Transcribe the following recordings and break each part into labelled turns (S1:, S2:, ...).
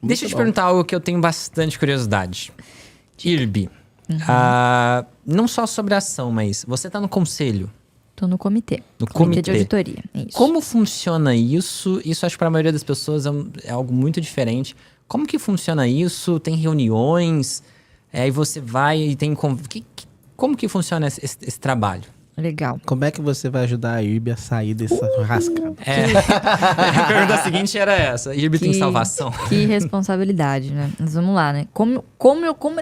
S1: Deixa eu te
S2: bom.
S1: perguntar algo que eu tenho bastante curiosidade. IRB. Não só sobre a ação, mas você tá no conselho.
S3: Tô no comitê.
S1: No
S3: comitê de
S1: comitê.
S3: auditoria. Isso.
S1: Como funciona isso? Isso acho que para a maioria das pessoas é algo muito diferente. Como que funciona isso? Tem reuniões? Aí você vai e tem... Como que funciona esse trabalho?
S3: Legal.
S2: Como é que você vai ajudar a IRB a sair dessa rascada?
S1: A pergunta seguinte era essa. IRB tem salvação?
S3: Que responsabilidade, né? Mas vamos lá, né?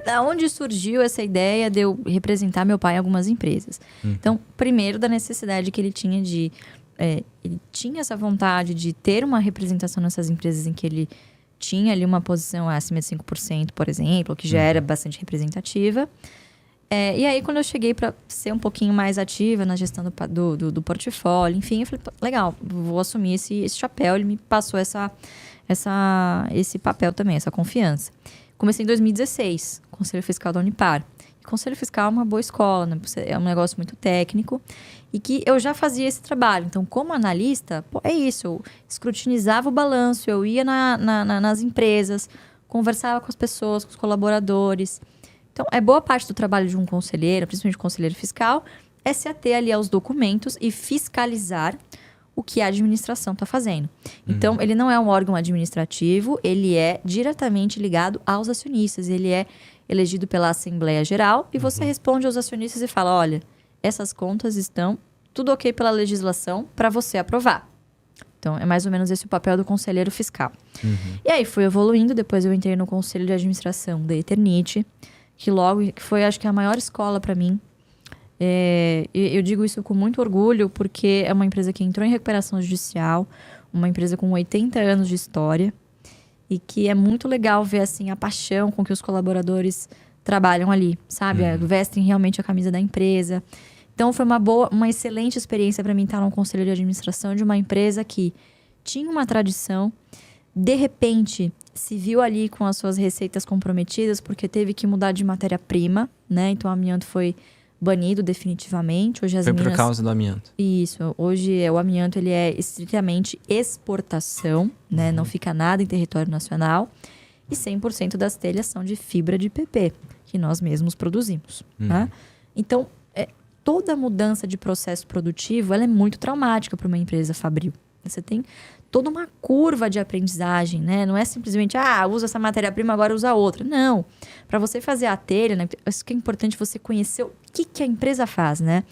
S3: Da onde surgiu essa ideia de eu representar meu pai em algumas empresas? Então, primeiro, da necessidade que ele tinha de... ele tinha essa vontade de ter uma representação nessas empresas em que ele tinha ali uma posição acima de 5%, por exemplo, que já era bastante representativa. E aí, quando eu cheguei para ser um pouquinho mais ativa na gestão do portfólio, enfim, eu falei, legal, vou assumir esse chapéu. Ele me passou esse papel também, essa confiança. Comecei em 2016, Conselho Fiscal da Unipar. Conselho Fiscal é uma boa escola, né? É um negócio muito técnico e que eu já fazia esse trabalho. Então, como analista, é isso, eu escrutinizava o balanço, eu ia nas empresas, conversava com as pessoas, com os colaboradores. Então, boa parte do trabalho de um conselheiro, principalmente conselheiro fiscal, é se ater ali aos documentos e fiscalizar o que a administração está fazendo. Então, ele não é um órgão administrativo, ele é diretamente ligado aos acionistas. Ele é elegido pela Assembleia Geral e você responde aos acionistas e fala, olha, essas contas estão tudo ok pela legislação para você aprovar. Então, é mais ou menos esse o papel do conselheiro fiscal. E aí, fui evoluindo, depois eu entrei no Conselho de Administração da Eternit, que foi, acho que, a maior escola para mim. Eu digo isso com muito orgulho, porque é uma empresa que entrou em recuperação judicial, uma empresa com 80 anos de história, e que é muito legal ver, assim, a paixão com que os colaboradores trabalham ali, sabe? Vestem realmente a camisa da empresa. Então, foi uma excelente experiência para mim estar no conselho de administração de uma empresa que tinha uma tradição, de repente se viu ali com as suas receitas comprometidas porque teve que mudar de matéria-prima, né? Então, o amianto foi banido definitivamente. Hoje
S1: Foi por causa do amianto.
S3: Isso. Hoje, o amianto ele é estritamente exportação, né? Não fica nada em território nacional. E 100% das telhas são de fibra de PP, que nós mesmos produzimos. Né? Então, toda mudança de processo produtivo ela é muito traumática para uma empresa fabril. Você tem toda uma curva de aprendizagem, né? Não é simplesmente, usa essa matéria-prima, agora usa outra. Não. Para você fazer a telha, né? Isso que é importante você conhecer o que a empresa faz, né?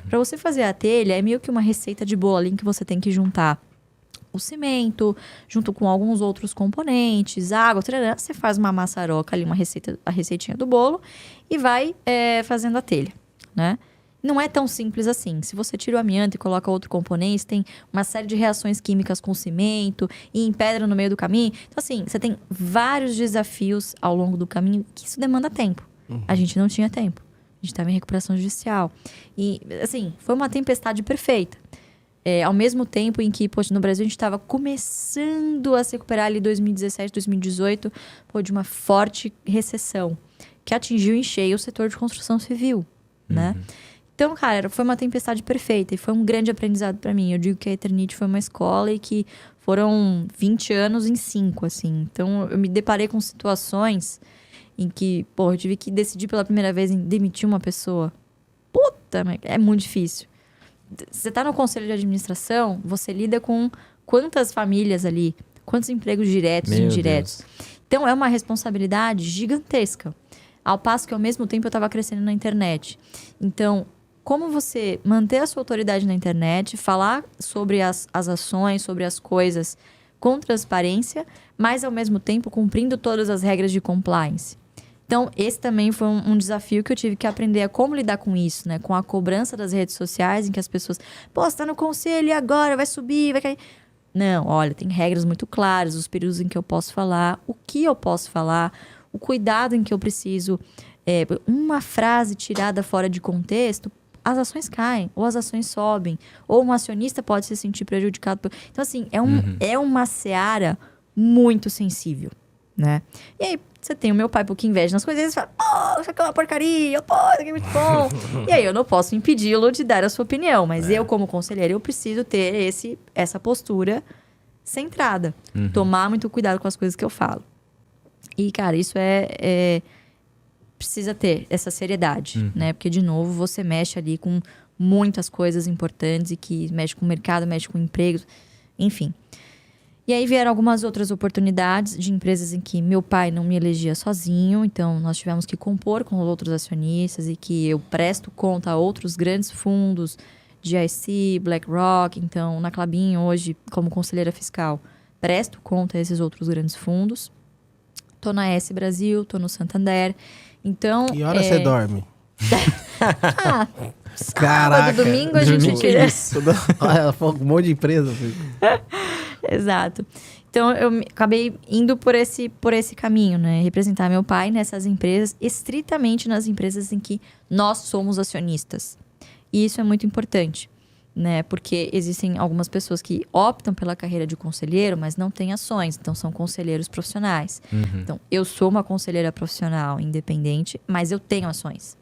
S3: Para você fazer a telha, é meio que uma receita de bolo ali em que você tem que juntar o cimento, junto com alguns outros componentes, água, tarará, você faz uma maçaroca ali, a receitinha do bolo e vai fazendo a telha, né? Não é tão simples assim. Se você tira o amianto e coloca outro componente, tem uma série de reações químicas com cimento e em pedra no meio do caminho. Então, assim, você tem vários desafios ao longo do caminho que isso demanda tempo. A gente não tinha tempo. A gente estava em recuperação judicial. E, assim, foi uma tempestade perfeita. Ao mesmo tempo em que, no Brasil a gente estava começando a se recuperar ali 2017, 2018, de uma forte recessão que atingiu em cheio o setor de construção civil, né? Então, cara, foi uma tempestade perfeita e foi um grande aprendizado para mim. Eu digo que a Eternit foi uma escola e que foram 20 anos em 5, assim. Então, eu me deparei com situações em que, eu tive que decidir pela primeira vez em demitir uma pessoa. Puta, é muito difícil. Você tá no conselho de administração, você lida com quantas famílias ali, quantos empregos diretos e indiretos. Então, é uma responsabilidade gigantesca. Ao passo que, ao mesmo tempo, eu estava crescendo na internet. Então, como você manter a sua autoridade na internet, falar sobre as ações, sobre as coisas com transparência, mas, ao mesmo tempo, cumprindo todas as regras de compliance. Então, esse também foi um desafio que eu tive que aprender a como lidar com isso, né? Com a cobrança das redes sociais, em que as pessoas... você tá no conselho e agora vai subir, vai cair... Não, olha, tem regras muito claras, os períodos em que eu posso falar, o que eu posso falar, o cuidado em que eu preciso... uma frase tirada fora de contexto, as ações caem, ou as ações sobem, ou um acionista pode se sentir prejudicado. Então, assim, é uma seara muito sensível, né? E aí, você tem o meu pai, que inveja nas coisas, e ele fala, isso aqui é uma porcaria, isso aqui é muito bom. E aí, eu não posso impedi-lo de dar a sua opinião, mas eu, como conselheiro, eu preciso ter essa postura centrada. Tomar muito cuidado com as coisas que eu falo. E, cara, isso precisa ter essa seriedade, né? Porque, de novo, você mexe ali com muitas coisas importantes e que mexe com o mercado, mexe com empregos, enfim. E aí vieram algumas outras oportunidades de empresas em que meu pai não me elegia sozinho, então nós tivemos que compor com outros acionistas e que eu presto conta a outros grandes fundos, GIC, BlackRock. Então, na Klabin, hoje, como conselheira fiscal, presto conta a esses outros grandes fundos. Tô na S Brasil, tô no Santander. Então,
S2: Que hora você dorme?
S3: Sábado, domingo, a gente...
S2: Ela falou um monte de empresa.
S3: Exato. Então, eu acabei indo por esse caminho, né? Representar meu pai nessas empresas, estritamente nas empresas em que nós somos acionistas. E isso é muito importante, né? Porque existem algumas pessoas que optam pela carreira de conselheiro, mas não têm ações. Então, são conselheiros profissionais. Então, eu sou uma conselheira profissional independente, mas eu tenho ações.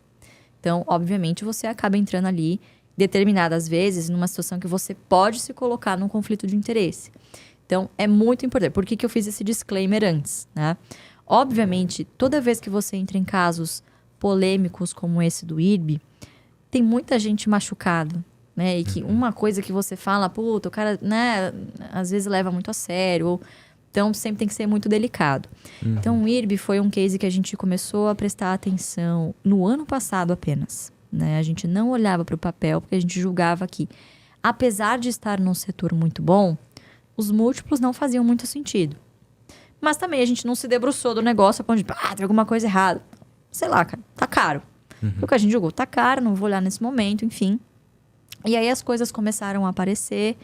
S3: Então, obviamente, você acaba entrando ali, determinadas vezes, numa situação que você pode se colocar num conflito de interesse. Então, é muito importante. Por que eu fiz esse disclaimer antes, né? Obviamente, toda vez que você entra em casos polêmicos como esse do IRB, tem muita gente machucada, né? E que uma coisa que você fala, puta, o cara, né, às vezes leva muito a sério. Então, sempre tem que ser muito delicado. Então, o IRB foi um case que a gente começou a prestar atenção no ano passado apenas, né? A gente não olhava para o papel, porque a gente julgava que, apesar de estar num setor muito bom, os múltiplos não faziam muito sentido. Mas também a gente não se debruçou do negócio a ponto de, tem alguma coisa errada. Sei lá, cara, tá caro. O que a gente julgou, tá caro, não vou olhar nesse momento, enfim. E aí as coisas começaram a aparecer,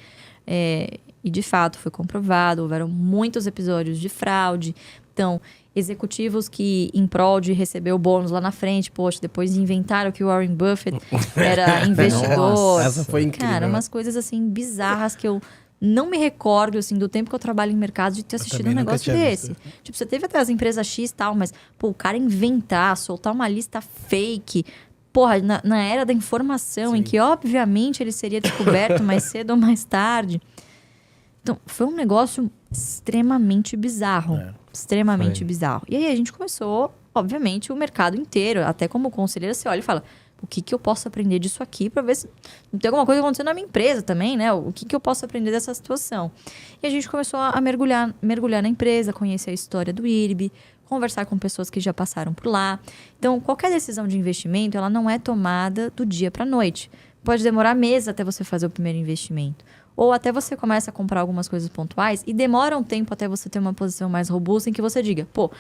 S3: e de fato foi comprovado, houveram muitos episódios de fraude. Então, executivos que, em prol de receber o bônus lá na frente, poxa, depois inventaram que o Warren Buffett era investidor.
S2: Nossa, essa foi incrível.
S3: Cara, umas coisas assim bizarras que eu não me recordo, assim, do tempo que eu trabalho em mercado de ter assistido um negócio desse. Tipo, você teve até as empresas X e tal, mas, pô, o cara inventar, soltar uma lista fake, porra, na era da informação, em que, obviamente, ele seria descoberto mais cedo ou mais tarde. Então, foi um negócio extremamente bizarro. Extremamente bizarro. E aí a gente começou, obviamente, o mercado inteiro. Até como conselheira, você olha e fala, o que eu posso aprender disso aqui para ver se não tem alguma coisa acontecendo na minha empresa também, né? O que eu posso aprender dessa situação? E a gente começou a mergulhar na empresa, conhecer a história do IRB, conversar com pessoas que já passaram por lá. Então, qualquer decisão de investimento, ela não é tomada do dia para a noite. Pode demorar meses até você fazer o primeiro investimento. Ou até você começa a comprar algumas coisas pontuais e demora um tempo até você ter uma posição mais robusta em que você diga, pô,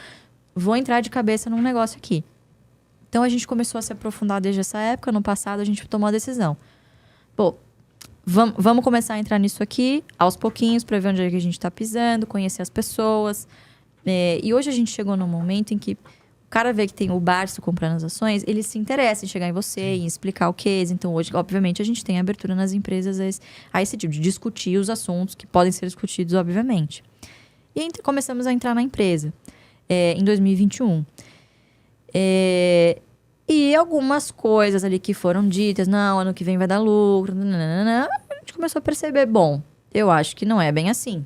S3: vou entrar de cabeça num negócio aqui. Então, a gente começou a se aprofundar desde essa época. No passado, a gente tomou a decisão. Pô, vamos começar a entrar nisso aqui, aos pouquinhos, para ver onde é que a gente está pisando, conhecer as pessoas. E hoje a gente chegou num momento em que o cara vê que tem o Barço comprando as ações, ele se interessa em chegar em você, em explicar o case. Então, hoje, obviamente, a gente tem abertura nas empresas a esse tipo de discutir os assuntos que podem ser discutidos, obviamente. E aí, começamos a entrar na empresa em 2021. E algumas coisas ali que foram ditas, não, ano que vem vai dar lucro, nananana, a gente começou a perceber, bom, eu acho que não é bem assim.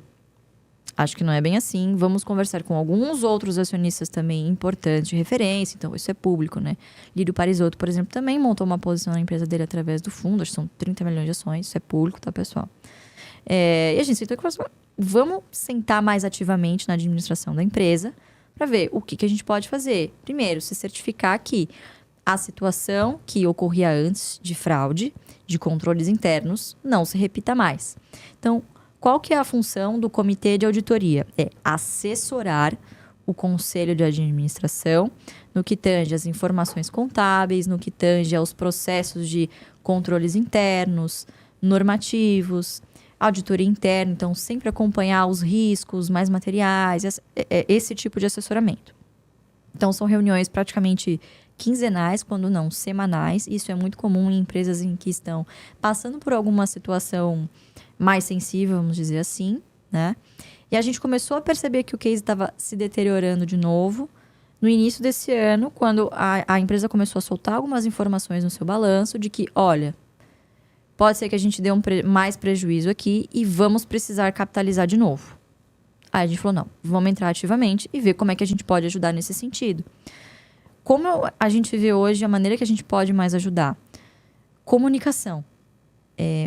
S3: Acho que não é bem assim. Vamos conversar com alguns outros acionistas também importantes de referência. Então, isso é público, né? Lírio Parisotto, por exemplo, também montou uma posição na empresa dele através do fundo. Acho que são 30 milhões de ações. Isso é público, tá, pessoal? E a gente sentou que vamos sentar mais ativamente na administração da empresa para ver o que a gente pode fazer. Primeiro, se certificar que a situação que ocorria antes de fraude, de controles internos, não se repita mais. Então, qual que é a função do comitê de auditoria? É assessorar o conselho de administração no que tange às informações contábeis, no que tange aos processos de controles internos, normativos, auditoria interna. Então, sempre acompanhar os riscos mais materiais, esse tipo de assessoramento. Então, são reuniões praticamente quinzenais, quando não semanais. Isso é muito comum em empresas em que estão passando por alguma situação mais sensível, vamos dizer assim, né? E a gente começou a perceber que o case estava se deteriorando de novo no início desse ano, quando a empresa começou a soltar algumas informações no seu balanço de que, olha, pode ser que a gente dê mais prejuízo aqui e vamos precisar capitalizar de novo. Aí a gente falou, não, vamos entrar ativamente e ver como é que a gente pode ajudar nesse sentido. Como a gente vê hoje, a maneira que a gente pode mais ajudar? Comunicação.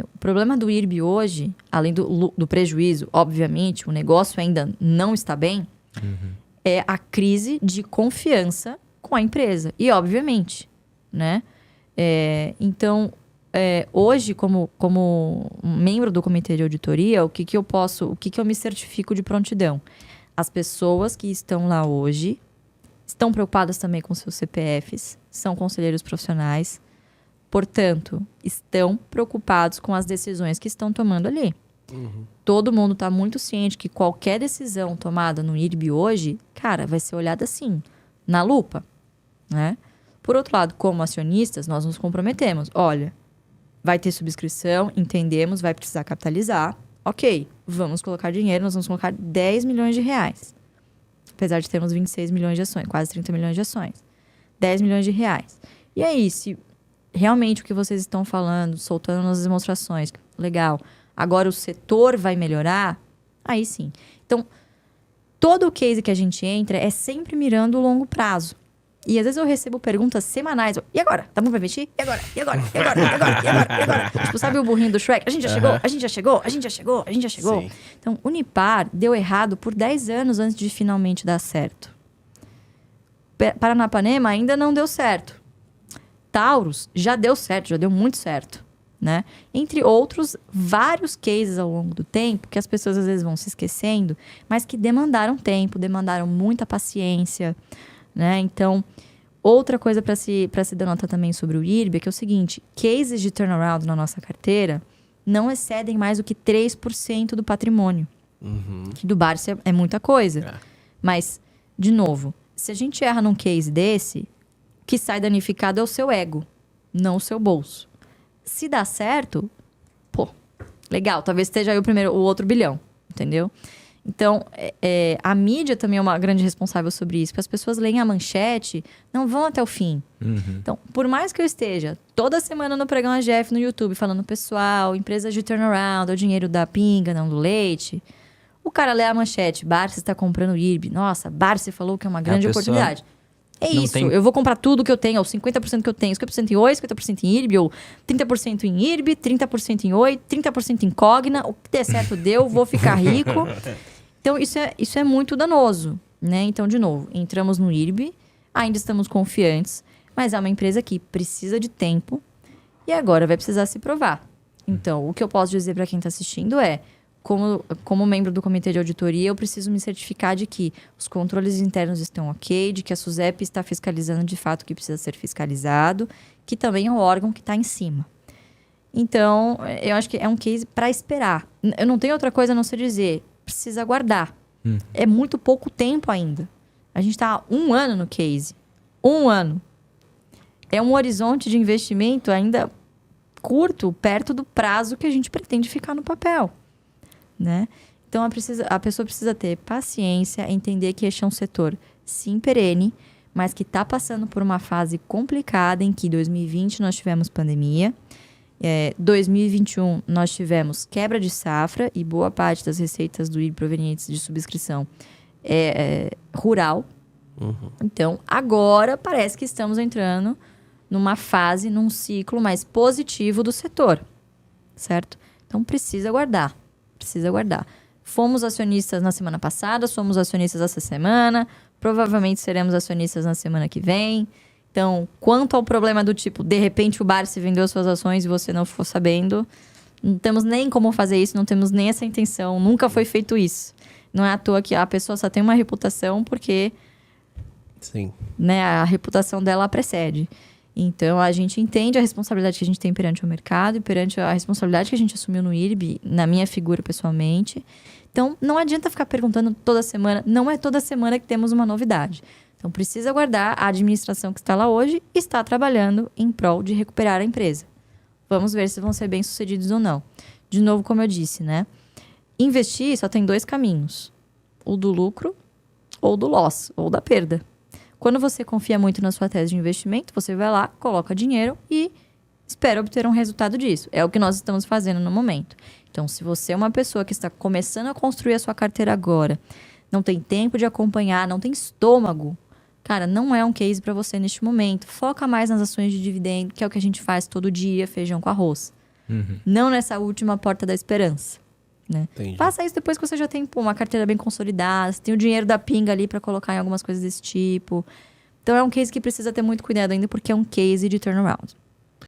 S3: O problema do IRB hoje, além do prejuízo, obviamente, o negócio ainda não está bem, é a crise de confiança com a empresa. E, obviamente, né? Então, hoje, como membro do comitê de auditoria, o que eu me certifico de prontidão? As pessoas que estão lá hoje estão preocupadas também com seus CPFs, são conselheiros profissionais, portanto, estão preocupados com as decisões que estão tomando ali. Todo mundo está muito ciente que qualquer decisão tomada no IRB hoje, cara, vai ser olhada assim, na lupa, né? Por outro lado, como acionistas, nós nos comprometemos. Olha, vai ter subscrição, entendemos, vai precisar capitalizar. Ok, vamos colocar dinheiro, nós vamos colocar 10 milhões de reais. Apesar de termos 26 milhões de ações, quase 30 milhões de ações. 10 milhões de reais. E aí, se realmente o que vocês estão falando, soltando nas demonstrações, legal, agora o setor vai melhorar, aí sim. Então, todo o case que a gente entra é sempre mirando o longo prazo. E às vezes eu recebo perguntas semanais. E agora? Tá bom pra investir? E agora? E agora? E agora? E agora? E agora? E agora? Tipo, sabe o burrinho do Shrek? A gente já chegou? A gente já chegou? A gente já chegou? A gente já chegou?
S2: Sim.
S3: Então, Unipar deu errado por 10 anos antes de finalmente dar certo. Paranapanema ainda não deu certo. Taurus já deu certo, já deu muito certo, né? Entre outros, vários cases ao longo do tempo, que as pessoas às vezes vão se esquecendo, mas que demandaram tempo, demandaram muita paciência, né? Então, outra coisa para se denotar também sobre o IRB é que é o seguinte, cases de turnaround na nossa carteira não excedem mais do que 3% do patrimônio. Que do Barça é muita coisa. Mas, de novo, se a gente erra num case desse, o que sai danificado é o seu ego, não o seu bolso. Se dá certo, pô, legal, talvez esteja aí o outro bilhão, entendeu? Então, a mídia também é uma grande responsável sobre isso, porque as pessoas leem a manchete, não vão até o fim. Então, por mais que eu esteja toda semana no Pregão AGF no YouTube, falando, pessoal, empresas de turnaround, o dinheiro da pinga, não do leite, o cara lê a manchete, Barça está comprando IRB. Nossa, Barça falou que é uma grande oportunidade. É isso, eu vou comprar tudo que eu tenho, ou 50% que eu tenho, 50% em Oi, 50% em IRB, ou 30% em IRB, 30% em Oi, 30% em Cogna, o que der certo deu, vou ficar rico. Então, isso é muito danoso, né? Então, de novo, entramos no IRB, ainda estamos confiantes, mas é uma empresa que precisa de tempo e agora vai precisar se provar. Então, o que eu posso dizer para quem está assistindo é, como membro do comitê de auditoria, eu preciso me certificar de que os controles internos estão ok, de que a SUSEP está fiscalizando de fato o que precisa ser fiscalizado, que também é o órgão que está em cima. Então, eu acho que é um case para esperar. Eu não tenho outra coisa a não ser dizer, precisa aguardar. É muito pouco tempo ainda. A gente está há 1 ano no case. 1 ano. É um horizonte de investimento ainda curto, perto do prazo que a gente pretende ficar no papel. Né? Então, a pessoa precisa ter paciência, entender que este é um setor, sim, perene, mas que está passando por uma fase complicada em que 2020 nós tivemos pandemia, 2021 nós tivemos quebra de safra e boa parte das receitas do IRB provenientes de subscrição rural. Então, agora parece que estamos entrando numa fase, num ciclo mais positivo do setor, certo? Então, precisa aguardar. Precisa aguardar. Fomos acionistas na semana passada, somos acionistas essa semana, provavelmente seremos acionistas na semana que vem. Então, quanto ao problema do tipo, de repente o Barça vendeu suas ações e você não ficou sabendo, não temos nem como fazer isso, não temos nem essa intenção, nunca foi feito isso. Não é à toa que a pessoa só tem uma reputação porque
S2: Sim.
S3: Né, a reputação dela precede. Então, a gente entende a responsabilidade que a gente tem perante o mercado e perante a responsabilidade que a gente assumiu no IRB, na minha figura pessoalmente. Então, não adianta ficar perguntando toda semana. Não é toda semana que temos uma novidade. Então, precisa aguardar. A administração que está lá hoje está trabalhando em prol de recuperar a empresa. Vamos ver se vão ser bem-sucedidos ou não. De novo, como eu disse, né? Investir só tem 2 caminhos. O do lucro ou do loss, ou da perda. Quando você confia muito na sua tese de investimento, você vai lá, coloca dinheiro e espera obter um resultado disso. É o que nós estamos fazendo no momento. Então, se você é uma pessoa que está começando a construir a sua carteira agora, não tem tempo de acompanhar, não tem estômago, cara, não é um case para você neste momento. Foca mais nas ações de dividendo, que é o que a gente faz todo dia, feijão com arroz. Não nessa última porta da esperança. Né? Faça isso depois que você já tem uma carteira bem consolidada, você tem o dinheiro da pinga ali para colocar em algumas coisas desse tipo. Então é um case que precisa ter muito cuidado ainda, porque é um case de turnaround.